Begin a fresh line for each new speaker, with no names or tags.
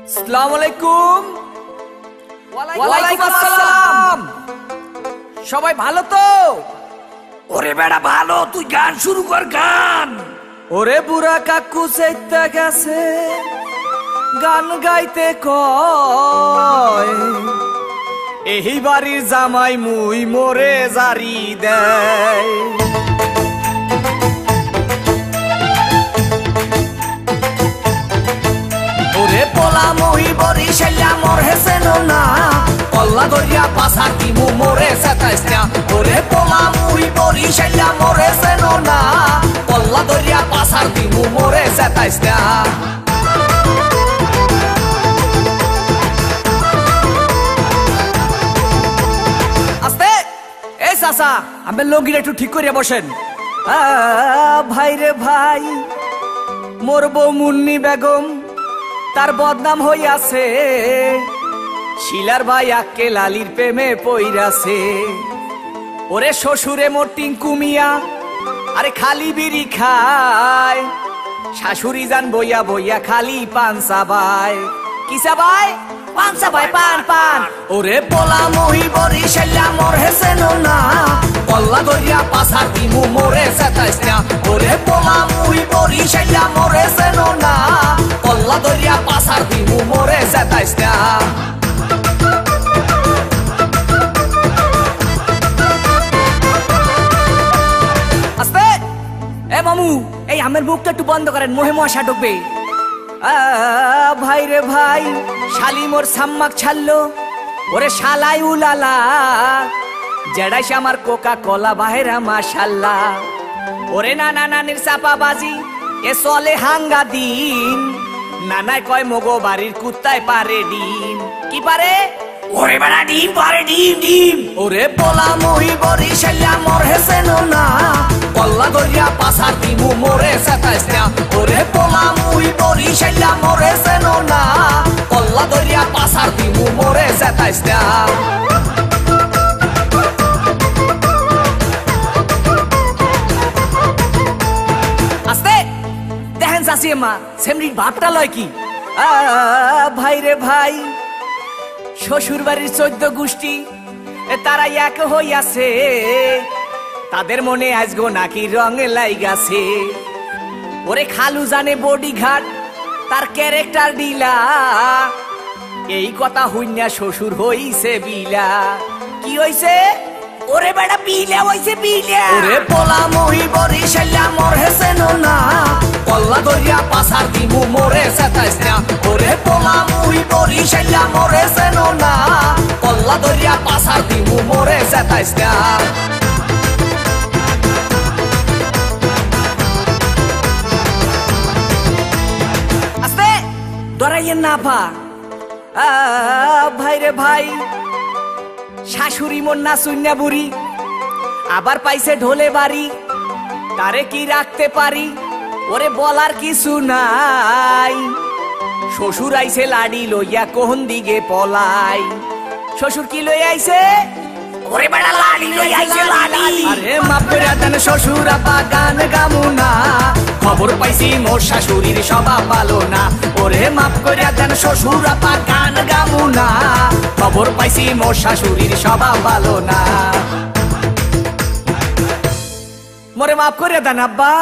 আসসালামু আলাইকুম। ওয়ালাইকুম আসসালাম। সবাই ভালো তো?
ওরে বেড়া ভালো, তুই গান শুরু কর গান।
ওরে বুড়া কাকু চাইতে গেছে গান গাইতে কয়, এই বাড়ির জামাই মুই মোরে জারি দেয়। ওরে পোলা মুই বরিশাইয়া মোর হেসেন না, পল্লা দরিয়া পাশার দিমু মোরে সেতাইস না। ওরে পোলা মুই বরিশাইয়া মোর হেসেন না, পল্লা দরিয়া পাশার দিমু মোরে সেতাইস না। আস্তে এই চাচা, আমার লঙ্গিটা একটু ঠিক করিয়া বসেন। ভাই রে ভাই, মোর বউ মুন্নি বেগম তার বদনাম হইয়াছে, শিলার ভাই আক্কে লালির প্রেমে পইরাছে। ওরে শ্বশুরে মোর টিঙ্কু মিয়া আরে খালি বিড়ি খায়, শাশুড়ি যান বইয়া বইয়া খালি পান চাবায়। কি চাবায়? পান চাবায়, পান পান। ওরে পোলা মহি বরিশাইয়া মোর হেসেন না, পল্লা দরিয়া পাশার দিমু মোরে সেতাইস না। ওরে পোলা মহি বরিশাইয়া মোর হেসেন না, পল্লা দরিয়া পাশার দিমু মোরে সেতাইস না। আস্তে এ মামু, এই আমের মুখটা একটু বন্ধ করেন, মোহে মশা ঢুকবে। ভাই রে ভাই, শালি মোর সাম্মাক ছাড়লো। ওরে শালাই উলালা, জেডাইস আমার কোকা কোলা বাহেরা মাশাল্লাহ। ওরে নানা নানির চাপা বাজি এ চলে হাঙ্গা দিন, নানায় কয় মগো বাড়ির কুত্তায় পারে ডিম। কি পারে?
ওরে বেড়া ডিম পারে, ডিম ডিম।
ওরে পোলা মহি বরিশাইয়া মোর হেসেন না, পল্লা দরিয়া পাশার দিমু মোরে সেতাইস না। ওরে পোলা মহি বরিশাইয়া মোর হেসেন না, পল্লা দরিয়া পাশার দিমু মোরে সেতাইস না। আস্তে দেখেন চাষি মা সেমরির ভাবটা লয় কি। ভাই রে ভাই, শ্বশুর বাড়ির 14 গোষ্ঠী তারা এক হইয়াছে, তাদের মনে আজগো নাকি রং লাইগাছে। ওরে খালু জানে বডি ঘাট তার ক্যারেক্টার ডিলা, এই কথা হইনা শ্বশুর হইছে বিলা। কি হইছে?
ওরে বেড়া বিলা হইছে, বিলা।
ওরে পোলা মহি বরিশাইয়া মোর হেসেন না, পল্লা দরিয়া পাশার দিমু মোরে সেতাইস না। ওরে পোলা মহি বরিশাইয়া মোর হেসেন না, পল্লা দরিয়া পাশার দিমু মোরে সেতাইস না। আস্তে ডরাইয়েন না পা। ভাই রে ভাই, শাশুড়ি মোর না শূন্য বুড়ি, আবার পাইছে ঢোলে বাড়ি, তারে কি রাখতে পারি? ওরে বলার কিছু নাই, শ্বশুর আইছে লাডি লইয়া কোন দিকে পলাই। শ্বশুর কি লই আইছে?
ওরে বেড়া লাডি লই আইছে, লাডি।
আরে মাপ করে দেন শ্বশুর আপা গান গামু না, খবর পাইছি মোর শাশুড়ির স্বভাব ভালো না। ওরে মাপ করে দেন শ্বশুর আপা গান গামু না, খবর পাইছি মোর শাশুড়ির স্বভাব ভালো না। মোরে মাপ করে দেন আব্বা।